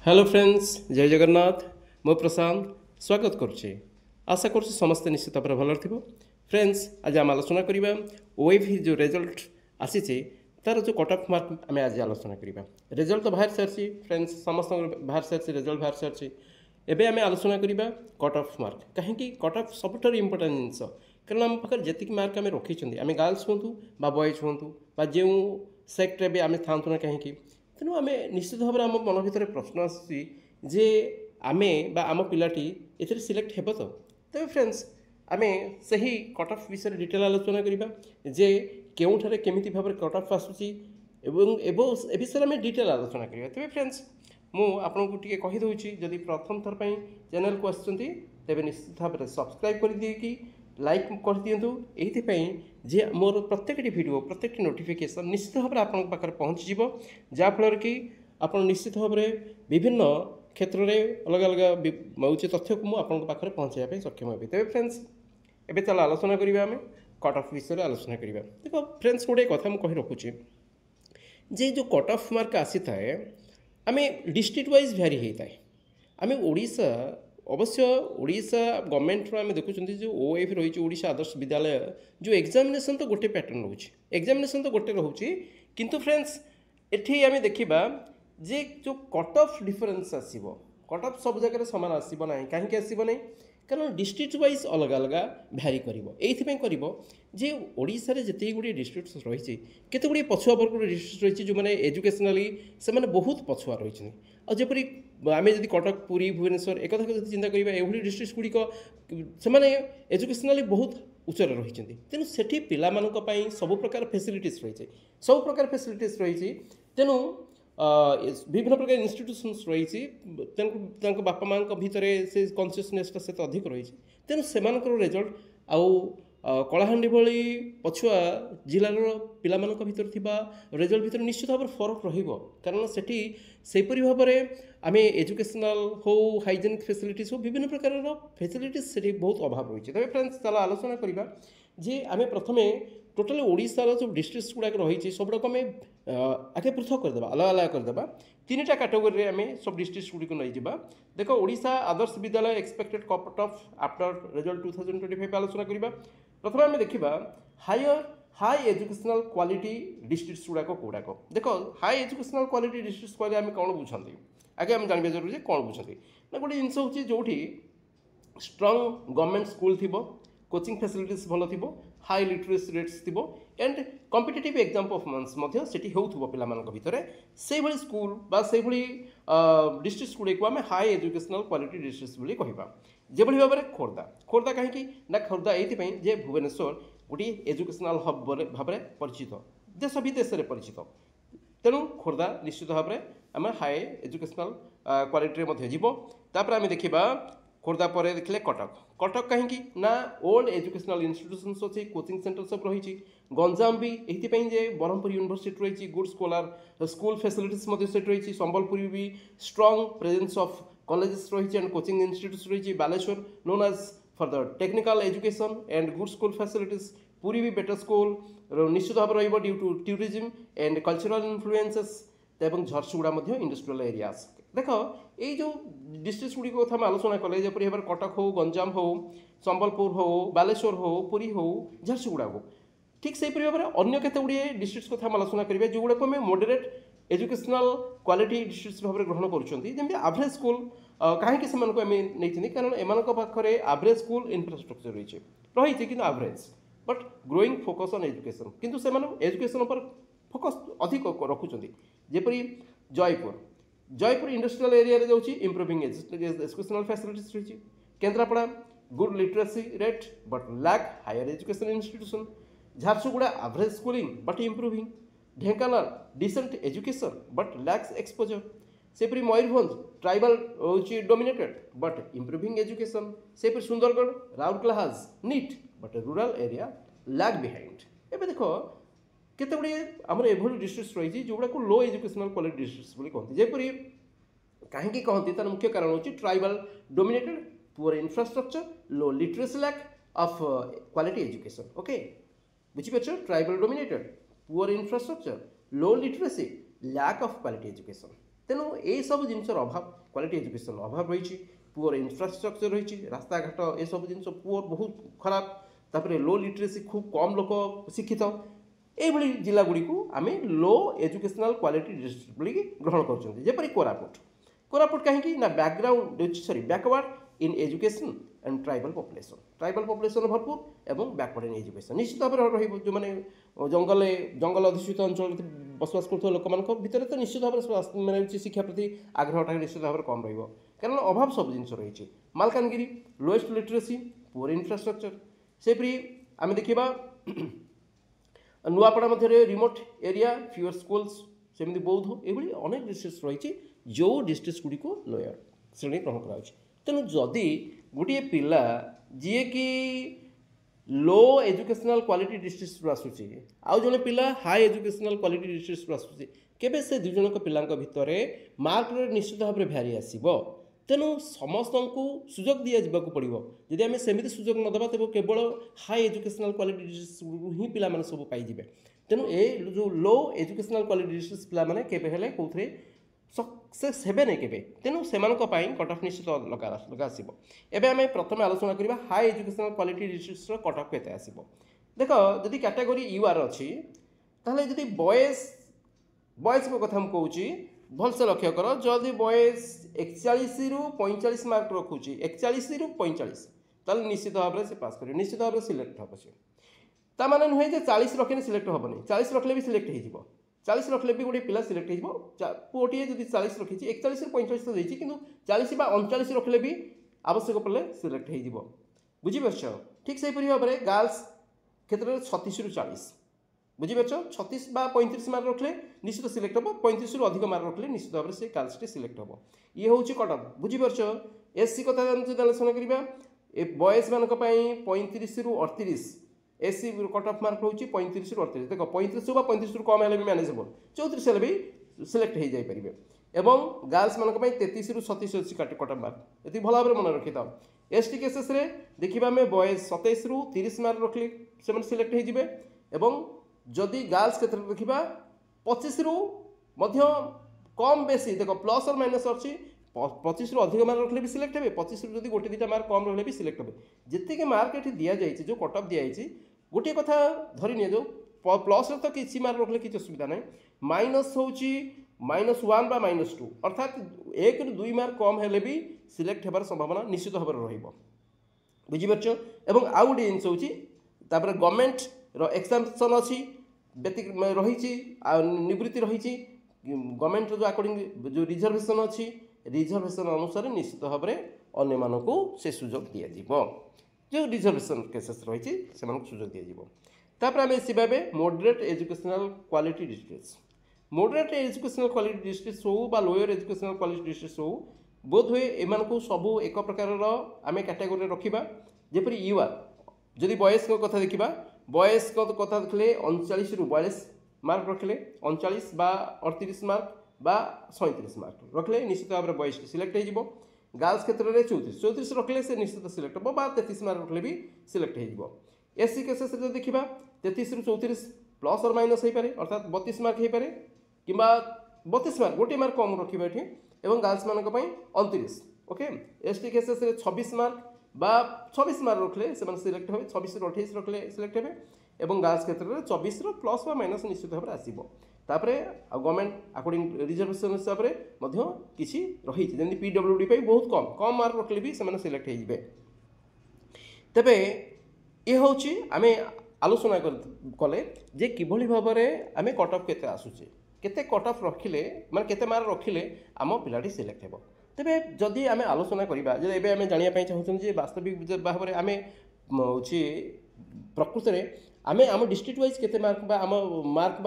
hello friends जय जगन्नाथ मो प्रशांत स्वागत करुचे आशा कर समस्ते निश्चित भाव भल थी फ्रेंड्स आज आम आलोचना करवा ओएफी जो रिजल्ट आसी तार जो कट ऑफ मार्क आम आज आलोचना करवा रिजल्ट तो बाहर सारी फ्रेंड्स समस्त बाहर सारी रिजल्ट बाहर सारी एवं आम आलोचना करवा कट ऑफ मार्क कहीं कट ऑफ सबुठ इम्पोर्टाट जिनस कारण आम पाखे जी मार्क आम रखी आम गर्ल्स हूँ बॉयज हूँ जो सेक्ट्रे भी आम था ना कहीं तेणु आम निश्चित भाव में आम मन भर प्रश्न आसे आमे बा आम पिलाटी ए सिलेक्ट हे तो तेज फ्रेंड्स आम से ही कट ऑफ विषय डिटेल आलोचना करवा जे केउठारे केमिति भाव में कट ऑफ आसूसी ए विषय में डिटेल आलोचना करवा तेज फ्रेंड्स मु आपको टी कहीदे जदि प्रथम थर पर चैनल को आसुँच तेज निश्चित भाव में सब्सक्राइब कर दिए लाइक कर दिंतु ये जे मोर प्रत्येक वीडियो प्रत्येक नोटिफिकेशन निश्चित भाव में आपन पाखे पहुँची जहाँफल कि आप निश्चित भाव में विभिन्न क्षेत्र में अलग अलग मौचे तथ्य को मुझे पाखे पहुँचाई सक्षम हे तेज फ्रेंड्स एवं चल आलोचना करवा आम कट ऑफ विषय आलोचना करवा देखो फ्रेंड्स गोटे कथा मुझे रखुच्छी जे जो कट ऑफ मार्क आसी थाए आम डिस्ट्रिक्ट वाइज भ्यारी होता है आम ओडिशा अवश्य ओडिशा गवर्नमेंट आम देखुं जो ओएफ रही ओडिशा आदर्श विद्यालय जो एग्जामिनेशन तो गोटे पैटर्न रोचे एग्जामिनेशन तो गोटे रोचे किंतु फ्रेंड्स एठी आम देखा जे जो कट ऑफ डिफरेन्स आसो कट ऑफ सब जगह सामान आसब ना कहीं आसब ना कारण डिस्ट्रिक्ट वाइज अलग अलग भ्यारी कर जे ओडिशा रे जिते गुड़े डिस्ट्रिक्ट रही केते गुड़े पछुआ वर्ग डिस्ट्रिक्ट रही जो मैंने एजुकेशनाली से मैंने बहुत पछुआ रही आजपरी आम जब कटक पुरी भुवनेश्वर एक चिंता करवा ये डिस्ट्रिक्ट गुड़िक से एजुकेशनाली बहुत उच्चर रही तेणु से पिला सब प्रकार फैसिलिटीज रही सब प्रकार फैसिलिटीज रही तेणु विभिन्न प्रकार इन्स्टिट्यूशन्स रही बापा माँ भीतर से कन्सियसनेसटा से अधिक रही तेणु से रिजल्ट आउ कलाहांडी भली पछुआ जिलार पिला भीतर थिबा रिजल्ट भीतर निश्चित भाव फरक रहिबो कारण सेठी सेपरि भाव में आम एजुकेशनल हो हाइजेनिक फैसिलिटीज हो विभिन्न प्रकार फैसिलिटीज से बहुत अभाव रही है तब फ्रेंड्स चल आलोचना करवा जे आम प्रथमे टोटाल ओडिशार जो डिस्ट्रिक्ट गुड़ाक रही सब आम आगे पृथक करदे अलग अलग करदे तीन टा कैटेगोरी आम सब डिस्ट्रिक्ट गुड़ी नहीं जावा देख Odisha Adarsh Vidyalaya expected cut off after result 2025 आलोचना करवा प्रथम आम देखा हाई एजुकेशनल क्वालिटी डिस्ट्रिक्ट गुड़ाक कौड़ाक देख हाई एजुकेशनल क्वालिटी डिस्ट्रिक्ट कहले आम कौन बुझे आगे आम जानवा जरूरी कौन बुझे ना गोटे जिनस हूँ जो स्ट्रंग गवर्नमेंट स्कूल थी कोचिंग फैसिलिटीज भल थी हाई लिटरेसी रेट्स थी एंड कॉम्पिटिटिव एग्जाम परफॉर्मेंस हो पिला भितर से भली स्कूल बा से भली डिस्ट्रिक्ट गुड़ी को आम हाई एजुकेशनल क्वालिटी डिस्ट्रिक्ट बोली कहवा जो भाव में खोर्धा कहीं ना खोर्धा ये भुवनेश्वर गोटे एजुकेशनल हब भाव में परिचित देश विदेश में परिचित तेणु खोर्धा निश्चित भाव में आम हाई एजुकेशनल क्वालिटी जीवतापर आम देखा खोर्धा पर देखले कटक कटक कहीं ना ओल्ड एजुकेशनल इन्स्टिट्यूशन्स अच्छी कोचिंग सेंटर सब रही गंजाम भी ये ब्रह्मपुर यूनिवर्सिटी रही गुड स्कॉलर स्कूल फैसिलिटीज रही संबलपुर भी स्ट्रंग प्रेजेंस ऑफ कॉलेजेस रही एंड कोचिंग इंस्टीट्यूट्स रही Baleshwar known as for the technical education and good school facilities Puri भी बेटर स्कूल निश्चित भाव due to tourism and cultural influences एवं झरसुगुड़ा इंडस्ट्रियल एरियाज देख ये जो डिस्ट्रिक्ट गुड़ी कथा आलोचना कले जपरी भाव कटक हो गंजाम हो संबलपुर हो बालेश्वर हो पुरी हो झरसुगुड़ा हो ठीक से भाव में अन्य केते गुड़िए डिस्ट्रिक्ट कथा आलोचना करेंगे जो गुड़ाक आम मॉडरेट एजुकेशनल क्वालिटी डिस्ट्रिक्ट भाव में ग्रहण करुँच आभरेज स्कूल कहीं नहीं कारण एम पाखे आभरेज स्कूल इनफ्रास्ट्रक्चर रही कि average but growing focus on education किंतु से एजुकेशन पर फोकस अधिक रखुच्च जपरी जयपुर इंडस्ट्रियल एरिया रे जाउची इंप्रूविंग एजुकेशनल फैसिलिटीज रही Kendrapara good literacy rate but lack higher education institution Jharsuguda average schooling but improving Dhenkanal decent education but lacks exposure सेपरी मयूरभंज ट्राइबल होची डोमिनेटेड बट इंप्रूविंग एजुकेशन सेपरी Sundargarh Rourkela has NIT but rural area lag behind एबे देखो केते गुड़े आमर एभली डिस्ट्रिक्ट रही जो गुड़ाक लो एजुकेशनल क्वालिटी डिस्ट्रिक्ट बोली कहते जयपरी कहीं कहते तार मुख्य कारण होची tribal dominated poor infrastructure low literacy lack of quality education okay बुझीपार tribal dominated poor infrastructure low literacy lack of quality education तेणु यही सब जिनसर अभाव क्वालिटी एजुकेशन अभाव रही पुअर इंफ्रास्ट्रक्चर रही रास्ता घाट ये सब जिन पुअर बहुत खराब तापर लो लिटरेसी खूब कम लोक शिक्षित ये जिला गुड़ी को आम लो एजुकेशनल क्वालिटी डिस्ट्रिक्ट बोली ग्रहण करपर कोरापुट कहीं ना background sorry backward in education and tribal population भरपूर एवं बैकवर्ड इन एजुकेशन निश्चित भाव में जो मैंने जंगल अधिष्ठित अंचल बसवास कर लोक भितर तो निश्चित भाव में शिक्षा प्रति आग्रहटा निश्चित भाव कम कारण अभाव सब जिन रही Malkangiri lowest literacy poor infrastructure सेपरी आम देखा नुआपड़ा मध्य रिमोट एरिया फ्यूअर स्कूल्स सेमती बौद्ध ये अनेक डिस्ट्रिक्ट रही जो डिस्ट्रिक्ट गुड़ी को लोयर श्रेणी ग्रहण कराई तेणु जदि गोटे पिला जी कि लो एजुकेशनल क्वालिटी डिस्ट्रिक्ट आसूसी आउ जड़े पिला हाई एजुकेशनल क्वालिटी डिस्ट्रिक्ट आसूसी केबे से दुई जन पिला भितर मार्क निश्चित भाव में भ्यारी आसो तेणु समस्त को सुजोग दि जावाक पड़ो जदि आम सेमती सुजोग नदबा तेज केवल हाई एजुकेशनल क्वालिटी डिस्ट्रिक्ट ही पिला सब पाइबे तेणु ए जो लो एजुकेशनल क्वालिटी डिस्ट्रिक्ट पिला केबे कौन सक्सेस हे नहीं केबे तेणु से कट ऑफ निश्चित लगा आसो एवं आम प्रथम आलोचना करवा high educational quality district cut off केते आसो देख जदि कैटेगरी यूआर अच्छी ताहले जदि बॉयज को कथा कहूँ भलसे लक्ष्य कर जदि बॉयज 41 रु 45 मार्क रखुची 41 रु 45 ताहले निश्चित भाव में से पास कर निश्चित भाव में सिलेक्ट हम से ताने नुहे 40 रखे सिलेक्ट हेनी 40 रखले भी सिलेक्ट हो 40 रखले भी गोटे पिला सिलेक्ट हो पुओटे जब 40 रखी 41 रु 45 तो देखिए कि 40 बा 39 रखले भी आवश्यक पड़े सिलेक्ट हो बुझीपार ठीक से भाव में गर्ल्स क्षेत्र में 36 रु 40 बुझीपार 36 बा 35 मार्क रखले निश्चित सिलेक्ट हम 35 रु अधिक मार्क रखले निश्चित भाव में से गर्ल्स टी सिलेक्ट हम ये हूँ कट ऑफ बुझीपार एससी कथा आलोचना करवा बॉयज मान 35 रु 38 एससी कट ऑफ मार्क हूँ 35 रु 38 देख 35 बा 35 रु कम भी मैनेजेबल 34 हेल्ले भी सिलेक्ट हो जाए एवं गर्ल्स मान 33 रु 37 अच्छी कट ऑफ मार्क ये भल भाव में मन रखी था एसटी केसेस रे देखा आम बॉयज 27 रु 30 मार्क रखले से सिलेक्ट हो जदि गर्ल्स क्षेत्र में देखा 25 रु कम बेसी देख प्लस और माइनस अच्छी 25 रु अधिक मार्क रखले भी सिलेक्ट हे 25 रु जदि गोटे दुटा मार्क कम रही भी सिलेक्ट हे जितने मार्क ये दि जाए जो कट ऑफ दिखाई गोटे कथा धरी नि जो प्लस तो किसी मार्क रखले किसी असुविधा ना माइनस हूँ -1 बा -2 अर्थात 1 रु 2 मार्क कम हेले भी सिलेक्ट होबार संभावना निश्चित भाव में रहिबो बुझीपारछ एवं आउ गोटे जिनस हूँ गवर्नमेंट एक्सटेंशन अच्छी व्यतिक रही निवृत्ति रही गवर्नमेंट जो अकॉर्डिंग जो रिजर्वेशन अच्छी रिजर्वेशन अनुसार निश्चित भाव में अन्य मानक से सुजोग दि जो रिजर्वेशन केसेस रही सुजोग दिपर आम आसवे moderate educational quality districts moderate educational quality districts हो बा लोअर एजुकेशनल क्वालिटी डिस्ट्रिक्ट्स हो बोध हुए एम सबू एक प्रकार आम कैटेगोरी रखा जपरी यूआर जदि बॉयज कथा देखा बॉयज कथा देखले 39 रु 42 मार्क रखले 39 बा 38 मार्क बा 37 मार्क रखले निश्चित भाव में बॉयज सिलेक्ट हो गर्ल्स क्षेत्र में 34 रखले से निश्चित सिलेक्ट हम 33 मार्क रखले भी सिलेक्ट हो एससी केसेस देखा 33 रु 34 प्लस और माइनस हो पारे अर्थात 32 मार्क हो पारे कि 32 मार्क गोटे मार्क कम रखा ये और गर्ल्स मान 29 ओके एसटी केसेस 26 मार्क बा 26 मार्क रखले से सिलेक्ट हे 26 रु 28 रखले सिलेक्ट हे और गर्ल्स क्षेत्र में 24 रु प्लस बा माइनस निश्चित भाव में आसो तापर गवर्नमेंट अकॉर्डिंग रिजर्वेशन हिसाब से किसी रही जमी पीडब्ल्यूडी बहुत कम कम मार्क रखले भी से सिलेक्ट हो तेबे ये हूँ आम आलोचना कले जे किभली भाव में आम कट ऑफ केते आसुचे केते कट ऑफ रखिले माने केते मार्क रखिले आम पिलाटी सिलेक्ट हेबो तेबे जदि आम आलोचना करवा जे एबे आम जानिया चाहूँ जे वास्तविक भाव में आम हूँ प्रकृत में आम आम डिस्ट्रिक्ट वाइज केते मार्क बा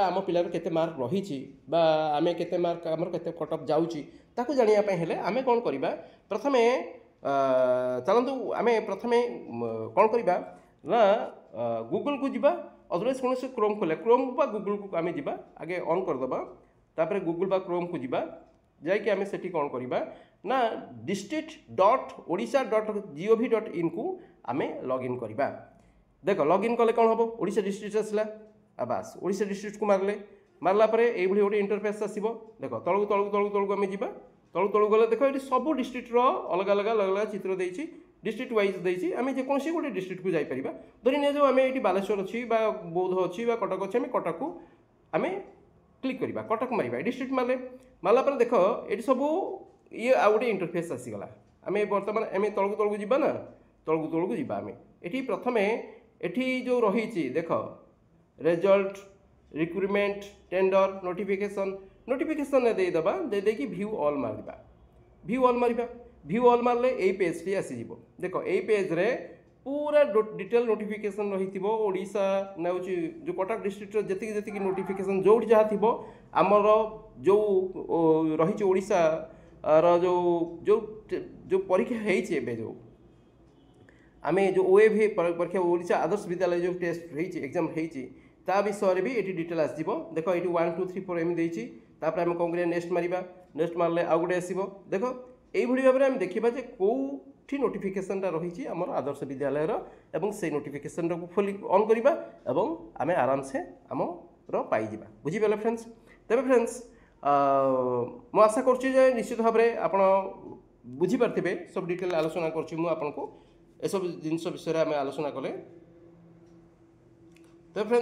आम पिलार केते मार्क रही आम केते मार्क आमर केते कट ऑफ जाउची ताकू जानिया पय हेले आम कोन करबा प्रथमे चलतु आम प्रथमे कौन करवा ना गूगल को जीवा अदरवाइज कौन से क्रोम खोले क्रोम बा गूगल को आम जीवा आगे ऑन करदबा तापर गूगल बा क्रोम को जीवा जाकि आम से कौन करवा ना district.odisha.gov.in को आम लॉगिन करवा देख लॉगिन कले कौन हम ओडिशा डिस्ट्रिक्ट आसला बास ओडिशा डिस्ट्रिक्ट को मारले मारला परे एइभଳି गोटे इंटरफेस आसीबो देखो तळु तळु तळु तळु आमे जिबा तळु तळु गले देखो एटी सब डिस्ट्रिक्ट रो अलग अलग अलग अलग चित्र देइछि डिस्ट्रिक्ट वाइज देइछि आमे जे कोनसी गोटे डिस्ट्रिक्ट को जाई परिबा धरि ने जो आमे एटी बालेश्वर अछि बा बौद्ध अछि बा कटक अछि आमे कटक को आमे क्लिक करिबा कटक मारिबा डिस्ट्रिक्ट मारले मारला परे देखो एटी सब ये आ गोटे इंटरफेस आसीगला आमे वर्तमान आमे तळु तळु जिबा ना तळु जिबा आमे एटी प्रथमे एटी जो रहिछि देखो result recruitment tender notification notification दे दबा दे दे कि व्यू ऑल मारिबा व्यू ऑल मारले एई पेज टी आसी जिवो देखो एई पेज रे पूरा डिटेल नोटिफिकेशन रहिथिबो ओडिसा नाउची जो कटक डिस्ट्रिक्ट रो जति जति नोटिफिकेशन जोड जहा थिबो हमर जो रहिछि ओडिसा रो जो जो जो परीक्षा हेइछि एबे जो आमे जो ओएव परीक्षा ओडिशा आदर्श विद्यालय जो टेस्ट हेइछि एग्जाम हेइछि ता विषय भी ये डिटेल आसो देखो ये 1 2 3 4 एम देती आम कौन करिया नेक्स्ट मारिबा नेक्स्ट मारले आउ गोटे आसो देख यही भाव में आम देखा जे कौटी नोटिफिकेशनटा रही आम आदर्श विद्यालय एवं से नोटिफिकेशन को खोली ऑन करवा एवं आम आराम से आम पाइबा बुझीपारे फ्रेंड्स तेरे फ्रेंड्स मु आशा कर निश्चित भाव में आप बुझीपारे सब डिटेल आलोचना कर सब जिन विषय में आलोचना कले तो फ्रेंड्स